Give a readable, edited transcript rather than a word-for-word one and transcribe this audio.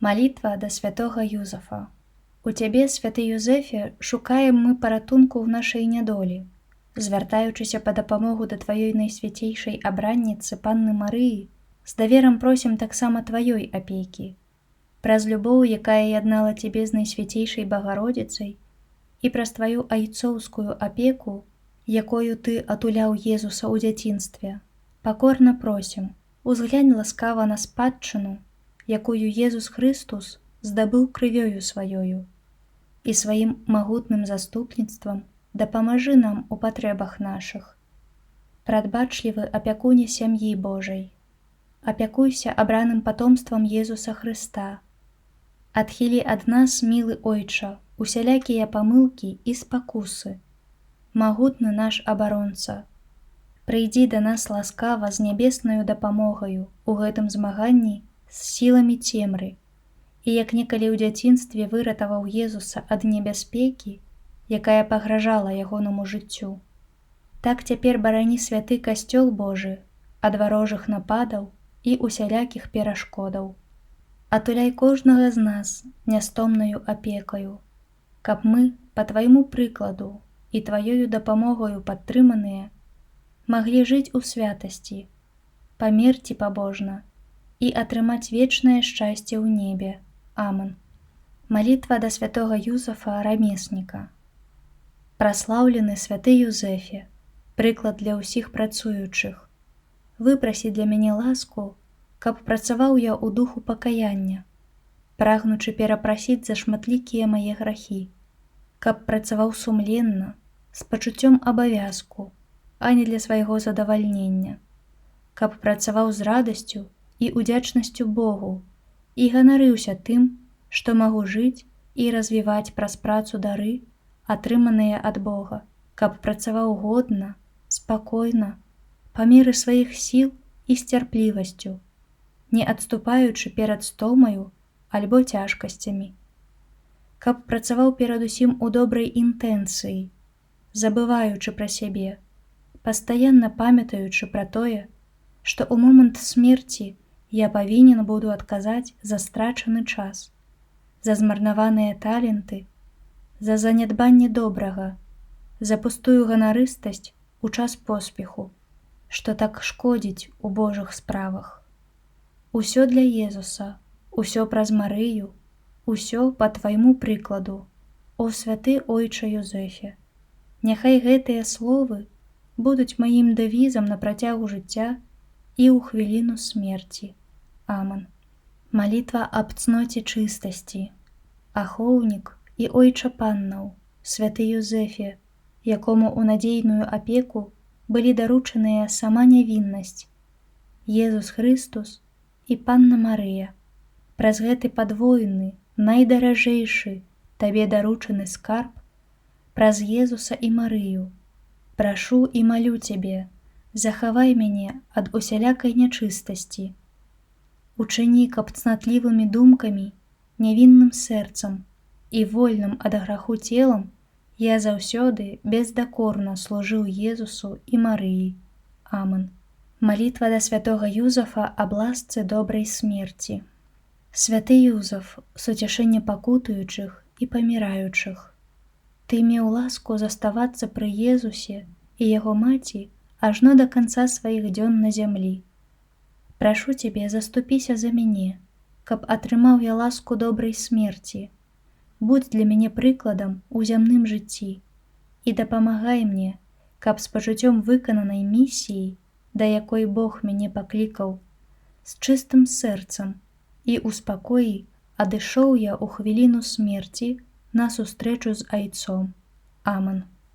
Малітва да святого Юзафа. У Цябе, святы Юзефе, шукаем мы паратунку ў нашай нядолі, звяртаючыся па дапамогу да Тваёй найсвяцейшай абранніцы Панны Марыі, з даверам просім таксама Тваёй апекі. Праз любоў, якая яднала Цябе з найсвяцейшай Багародзіцай, і праз Тваю айцоўскую апеку, якою Ты атуляў Езуса ў дзяцінстве, пакорна просім, узглянь ласкава на спадчыну, якую Езус Хрыстус здабыў крывёю сваёю, і сваім магутным заступніцтвам дапамажы нам у патрэбах нашых. Прадбачлівы апякуне сям'і Божай, апякуйся абраным патомствам Езуса Хрыста. Адхілі ад нас, мілы Ойча, усялякія памылкі і спакусы. Магутны наш абаронца, прыйдзі да нас ласкава з нябеснаю дапамогаю у гэтым змаганні з сіламі цемры, і як некалі ў дзяцінстве выратаваў Езуса ад небяспекі, якая пагражала ягонаму жыццю, так цяпер барані святы касцёл Божы ад варожых нападаў і усялякіх перашкодаў. Атуляй кожнага з нас нястомнаю апекаю, каб мы, па Твайму прыкладу і Тваёю дапамогаю падтрыманыя, маглі жыць у святасці, памерці пабожна і атрымаць вечнае шчасце ў небе. Амэн. Малітва да святого Юзафа рамесніка. Праслаўлены святы Юзефе, прыклад для ўсіх працуючых. Выпрасі для мяне ласку, каб працаваў я ў духу пакаяння, прагнучы перапрасіць за шматлікія мае грахі, каб працаваў сумленна, з пачуццём абавязку, а не для свайго задавальнення, каб працаваў з радасцю і удзячнасцю Богу і ганарыўся тым, што магу жыць і развіваць праз працу дары, атрыманыя ад Бога, каб працаваў годна, спакойна, па меры сваіх сіл і з цярплівасцю, не адступаючы перад стомаю альбо цяжкасцямі, каб працаваў перадусім у добрай інтэнцыі, забываючы пра сябе, пастаянна памятаючы пра тое, што ў момант смерці я павінен буду адказаць за страчаны час, за змарнаваныя таленты, за занядбанне добрага, за пустую ганарыстасць у час поспеху, што так шкодзіць у Божых справах. Усё для Езуса, усё праз Марыю, усё па Твайму прыкладу, о святы Ойча Юзефе. Няхай гэтыя словы будуць маім дэвізам на працягу жыцця і ў хвіліну смерці. Амэн. Малітва аб цноце чыстасці. Ахоўнік і Ойча Паннаў, святы Юзефе, якому ў надзейную апеку былі даручаныя сама нявіннасць, Езус Хрыстус і Панна Марыя. Праз гэты падвойны, найдаражэйшы Табе даручаны скарб, праз Езуса і Марыю, прашу і малю Цябе, захавай мяне ад усялякай нячыстасці. Учыні, каб цнатлівымі думкамі, нявінным сэрцам і вольным ад граху целам я заўсёды бездакорна служыў Езусу і Марыі. Амэн. Малітва да святога Юзафа аб ласцы добрай смерці. Святы Юзаф, суцяшэнне пакутуючых і паміраючых, Ты меў ласку заставацца пры Езусе і яго маці ажно да канца сваіх дзён на зямлі. Прашу Цябе, заступіся за мяне, каб атрымаў я ласку добрай смерці. Будзь для мяне прыкладам у зямным жыцці і дапамагай мне, каб з пачуццём выкананай місіі, да якой Бог мяне паклікаў, з чыстым сэрцам і ў спакоі адышоў я ў хвіліну смерці на сустрэчу з Айцом. Амэн.